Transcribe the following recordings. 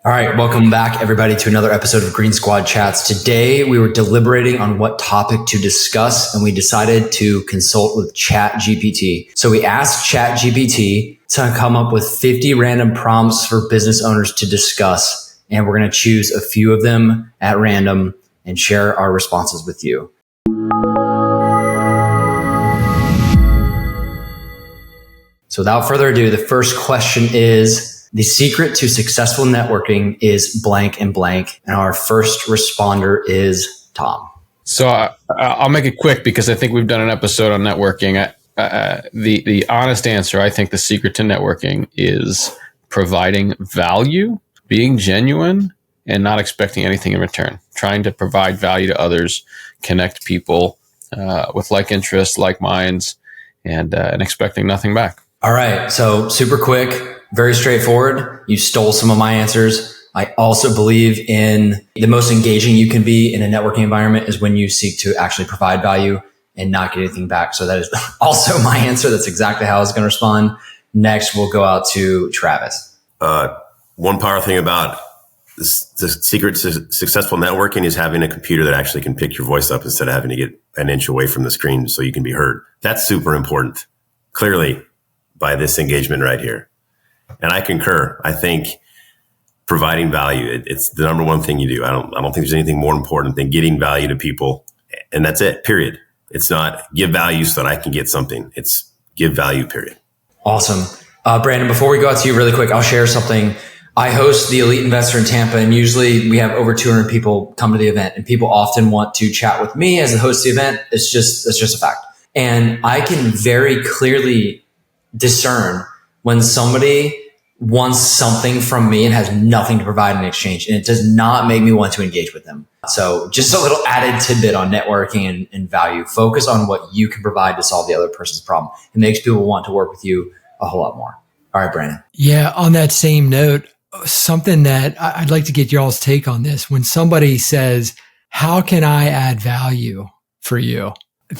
All right, welcome back everybody to another episode of Green Squad Chats. Today we were deliberating on what topic to discuss and we decided to consult with ChatGPT. So we asked ChatGPT to come up with 50 random prompts for business owners to discuss, and we're going to choose a few of them at random and share our responses with you. So without further ado, the first question is, the secret to successful networking is blank and blank. And our first responder is Tom. So I'll make it quick because I think we've done an episode on networking. The honest answer, I think the secret to networking is providing value, being genuine, and not expecting anything in return. Trying to provide value to others, connect people with like interests, like minds, and expecting nothing back. All right. So super quick. Very straightforward. You stole some of my answers. I also believe in the most engaging you can be in a networking environment is when you seek to actually provide value and not get anything back. So that is also my answer. That's exactly how I was going to respond. Next, we'll go out to Travis. One power thing about the secret to successful networking is having a computer that actually can pick your voice up instead of having to get an inch away from the screen so you can be heard. That's super important, clearly, by this engagement right here. And I concur. I think providing value, it's the number one thing you do. I don't think there's anything more important than getting value to people. And that's it, period. It's not give value so that I can get something. It's give value, period. Awesome. Brandon, before we go out to you really quick, I'll share something. I host the Elite Investor in Tampa, and usually we have over 200 people come to the event, and people often want to chat with me as the host of the event. It's just a fact. And I can very clearly discern when somebody wants something from me and has nothing to provide in exchange, and it does not make me want to engage with them. So just a little added tidbit on networking and value. Focus on what you can provide to solve the other person's problem. It makes people want to work with you a whole lot more. All right, Brandon. Yeah, on that same note, something that I'd like to get y'all's take on this. When somebody says, how can I add value for you?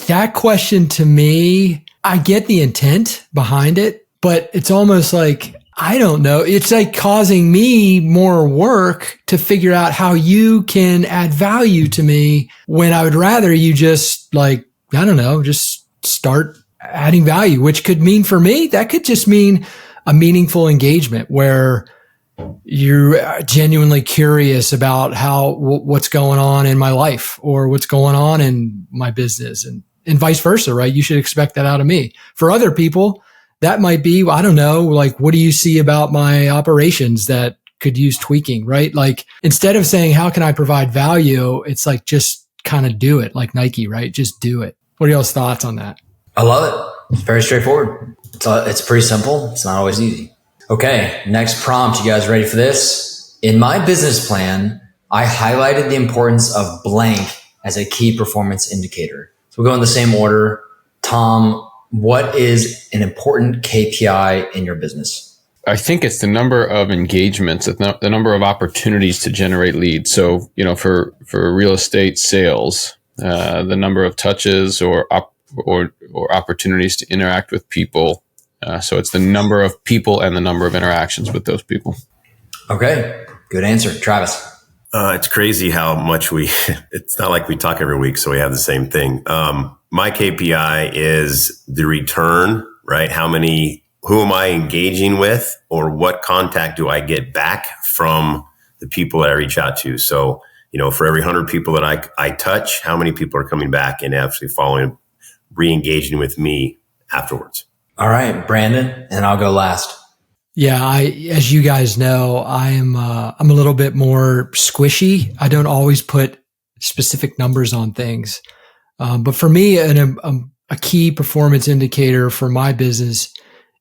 That question to me, I get the intent behind it, but it's almost like, I don't know. It's like causing me more work to figure out how you can add value to me when I would rather you just just start adding value, which could mean for me, that could just mean a meaningful engagement where you're genuinely curious about what's going on in my life or what's going on in my business and vice versa, right? You should expect that out of me. For other people, that might be, I don't know, like, what do you see about my operations that could use tweaking, right? Like, instead of saying, how can I provide value? It's like, just kind of do it, like Nike, right? Just do it. What are y'all's thoughts on that? I love it. It's very straightforward. It's pretty simple. It's not always easy. Okay, next prompt. You guys ready for this? In my business plan, I highlighted the importance of blank as a key performance indicator. So we'll go in the same order. Tom, what is an important KPI in your business? I think it's the number of engagements, the number of opportunities to generate leads. So, for real estate sales, the number of touches or opportunities to interact with people. So it's the number of people and the number of interactions with those people. Okay, good answer. Travis. It's crazy how much it's not like we talk every week, so we have the same thing. My KPI is the return, right? Who am I engaging with, or what contact do I get back from the people that I reach out to? So, for every 100 people that I touch, how many people are coming back and actually following, re-engaging with me afterwards? All right, Brandon, and I'll go last. Yeah, as you guys know, I'm a little bit more squishy. I don't always put specific numbers on things. But for me, a key performance indicator for my business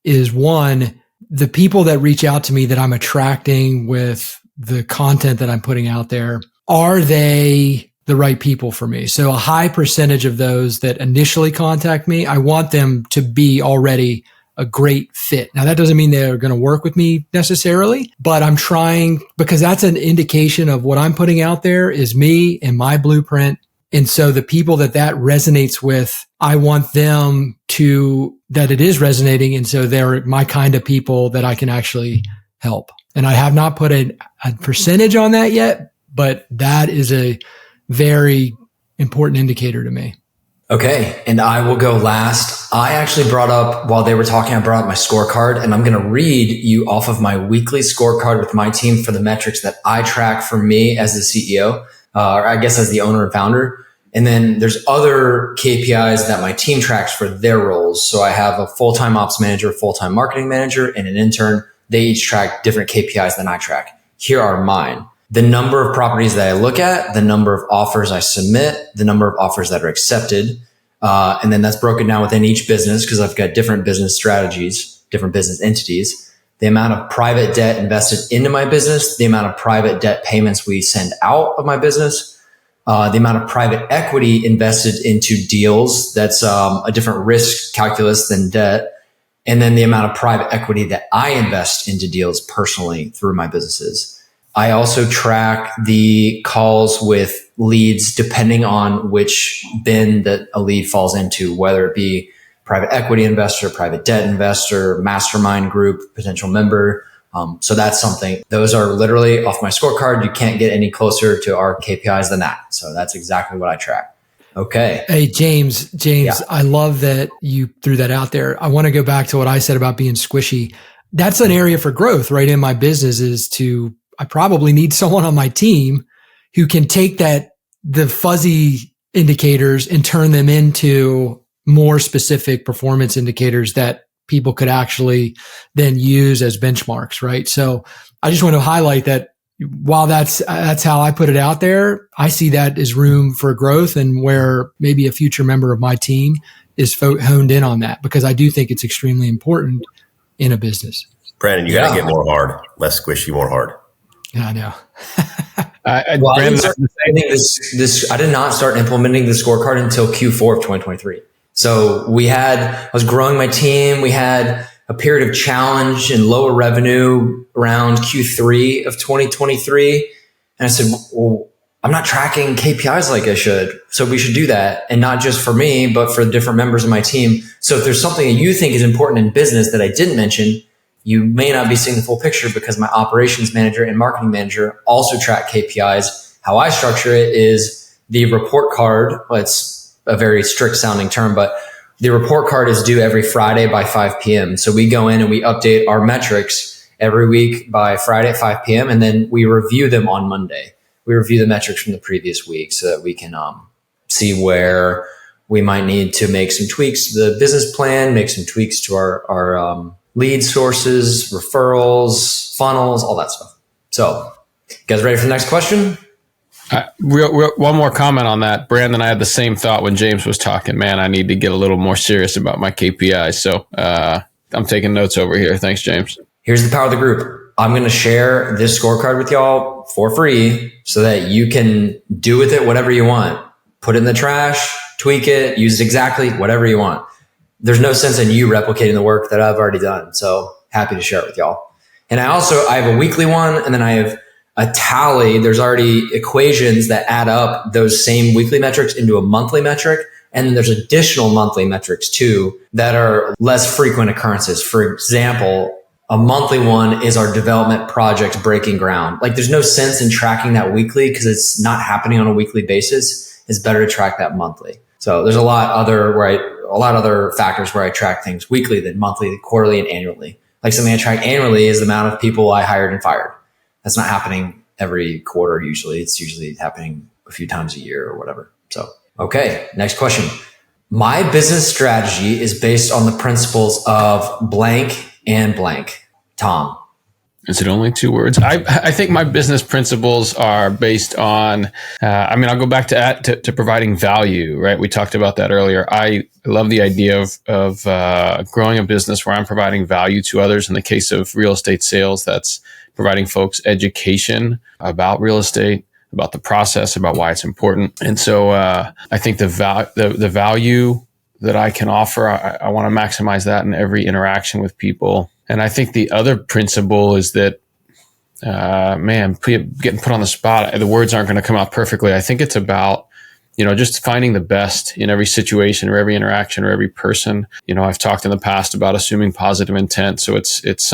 is, one, the people that reach out to me that I'm attracting with the content that I'm putting out there, are they the right people for me? So a high percentage of those that initially contact me, I want them to be already a great fit. Now, that doesn't mean they're going to work with me necessarily, but I'm trying, because that's an indication of what I'm putting out there is me and my blueprint. And so the people that resonates with, I want them that it is resonating. And so they're my kind of people that I can actually help. And I have not put a percentage on that yet, but that is a very important indicator to me. Okay. And I will go last. I actually brought up, while they were talking, I brought up my scorecard, and I'm going to read you off of my weekly scorecard with my team for the metrics that I track for me as the CEO, or I guess as the owner and founder. And then there's other KPIs that my team tracks for their roles. So I have a full-time ops manager, full-time marketing manager, and an intern. They each track different KPIs than I track. Here are mine. The number of properties that I look at, the number of offers I submit, the number of offers that are accepted. And then that's broken down within each business because I've got different business strategies, different business entities. The amount of private debt invested into my business, the amount of private debt payments we send out of my business, the amount of private equity invested into deals. That's a different risk calculus than debt. And then the amount of private equity that I invest into deals personally through my businesses. I also track the calls with leads depending on which bin that a lead falls into, whether it be private equity investor, private debt investor, mastermind group, potential member. So that's something. Those are literally off my scorecard. You can't get any closer to our KPIs than that. So that's exactly what I track. Okay. Hey, James, Yeah. I love that you threw that out there. I want to go back to what I said about being squishy. That's an area for growth, right? In my business I probably need someone on my team who can take the fuzzy indicators and turn them into more specific performance indicators that people could actually then use as benchmarks, right? So I just want to highlight that while that's how I put it out there, I see that as room for growth and where maybe a future member of my team is honed in on that, because I do think it's extremely important in a business. Brandon, you got to get more hard, less squishy, more hard. Yeah, I know. Brandon, I did not start implementing the scorecard until Q4 of 2023. So I was growing my team. We had a period of challenge and lower revenue around Q3 of 2023. And I said, well, I'm not tracking KPIs like I should. So we should do that. And not just for me, but for the different members of my team. So if there's something that you think is important in business that I didn't mention, you may not be seeing the full picture because my operations manager and marketing manager also track KPIs. How I structure it is the report card. Well, it's a very strict sounding term, but the report card is due every Friday by 5 p.m. So we go in and we update our metrics every week by Friday at 5 p.m. And then we review them on Monday. We review the metrics from the previous week so that we can see where we might need to make some tweaks to the business plan, make some tweaks to our lead sources, referrals, funnels, all that stuff. So, you guys ready for the next question? One more comment on that. Brandon, I had the same thought when James was talking. Man, I need to get a little more serious about my KPIs. So I'm taking notes over here. Thanks, James. Here's the power of the group. I'm going to share this scorecard with y'all for free so that you can do with it whatever you want. Put it in the trash, tweak it, use it exactly, whatever you want. There's no sense in you replicating the work that I've already done. So happy to share it with y'all. And I have a weekly one, and then I have a tally. There's already equations that add up those same weekly metrics into a monthly metric. And then there's additional monthly metrics too that are less frequent occurrences. For example, a monthly one is our development project breaking ground. Like there's no sense in tracking that weekly because it's not happening on a weekly basis. It's better to track that monthly. So there's a lot other factors where I track things weekly than monthly, quarterly, and annually. Like something I track annually is the amount of people I hired and fired. That's not happening every quarter usually. It's usually happening a few times a year or whatever. So, okay, next question. My business strategy is based on the principles of blank and blank. Tom. Is it only 2 words? I think my business principles are based on, I'll go back to providing value, right? We talked about that earlier. I love the idea of growing a business where I'm providing value to others. In the case of real estate sales, that's providing folks education about real estate, about the process, about why it's important. And so I think the value that I can offer, I want to maximize that in every interaction with people. And I think the other principle is that, getting put on the spot, the words aren't going to come out perfectly. I think it's about just finding the best in every situation or every interaction or every person. I've talked in the past about assuming positive intent. So it's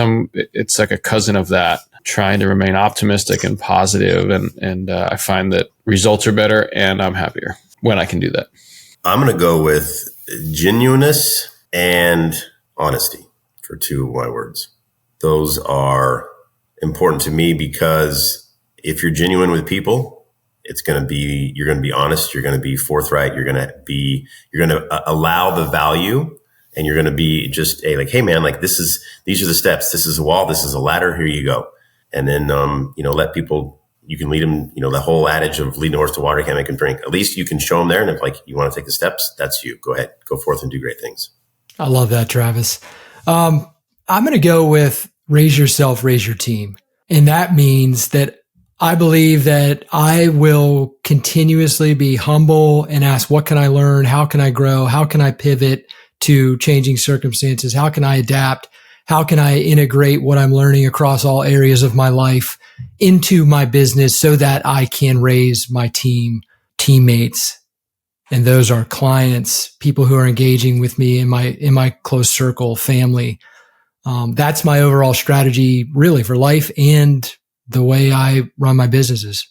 like a cousin of that, trying to remain optimistic and positive. And I find that results are better and I'm happier when I can do that. I'm going to go with genuineness and honesty for two of my words. Those are important to me because if you're genuine with people, you're going to be honest. You're going to be forthright. You're going to allow the value, and you're going to be just hey man, these are the steps. This is a wall. This is a ladder. Here you go. And then, let people, you can lead them, the whole adage of leading the horse to water, can't make them drink. At least you can show them there. And if you want to take the steps, that's you. Go ahead, go forth and do great things. I love that, Travis. I'm going to go with raise yourself, raise your team. And that means that I believe that I will continuously be humble and ask, what can I learn? How can I grow? How can I pivot to changing circumstances? How can I adapt? How can I integrate what I'm learning across all areas of my life into my business so that I can raise my teammates? And those are clients, people who are engaging with me in my close circle, family. That's my overall strategy really for life and the way I run my businesses.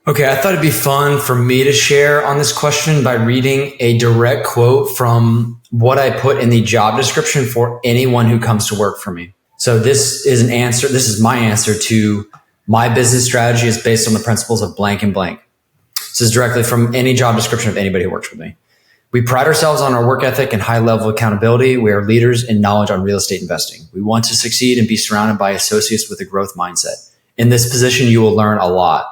Okay, I thought it'd be fun for me to share on this question by reading a direct quote from what I put in the job description for anyone who comes to work for me. So this is my answer to my business strategy is based on the principles of blank and blank. This is directly from any job description of anybody who works with me. We pride ourselves on our work ethic and high level of accountability. We are leaders in knowledge on real estate investing. We want to succeed and be surrounded by associates with a growth mindset. In this position, you will learn a lot.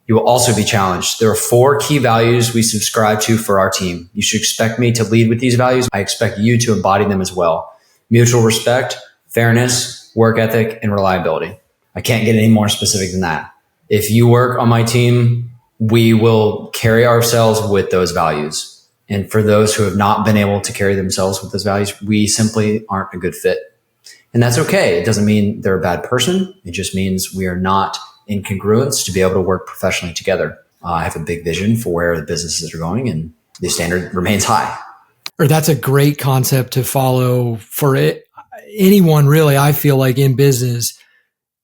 You will also be challenged. There are 4 key values we subscribe to for our team. You should expect me to lead with these values. I expect you to embody them as well. Mutual respect, fairness, work ethic, and reliability. I can't get any more specific than that. If you work on my team, we will carry ourselves with those values. And for those who have not been able to carry themselves with those values, we simply aren't a good fit. And that's okay. It doesn't mean they're a bad person. It just means we are not in congruence to be able to work professionally together. I have a big vision for where the businesses are going, and the standard remains high. Or that's a great concept to follow for anyone really. I feel like in business,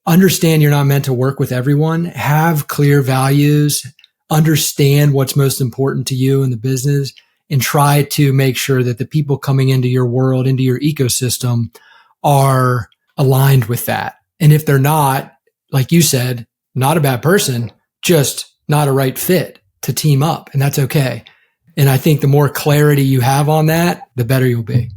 understand you're not meant to work with everyone. Have clear values, understand what's most important to you in the business, and try to make sure that the people coming into your world, into your ecosystem, are aligned with that. And if they're not, like you said, not a bad person, just not a right fit to team up. And that's okay. And I think the more clarity you have on that, the better you'll be.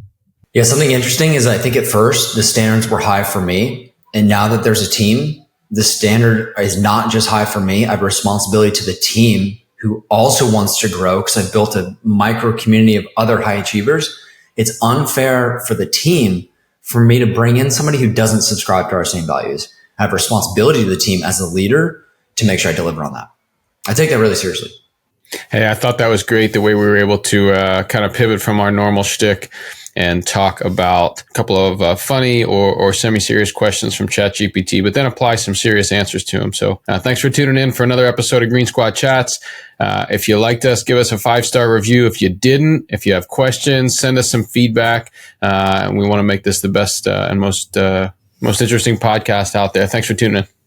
Yeah, something interesting is I think at first the standards were high for me. And now that there's a team, the standard is not just high for me. I have a responsibility to the team who also wants to grow because I've built a micro community of other high achievers. It's unfair for the team for me to bring in somebody who doesn't subscribe to our same values. I have a responsibility to the team as a leader to make sure I deliver on that. I take that really seriously. Hey, I thought that was great, the way we were able to kind of pivot from our normal shtick and talk about a couple of funny or semi-serious questions from ChatGPT, but then apply some serious answers to them. So thanks for tuning in for another episode of Green Squad Chats. If you liked us, give us a 5-star review. If you didn't, if you have questions, send us some feedback. And we want to make this the best and most interesting podcast out there. Thanks for tuning in.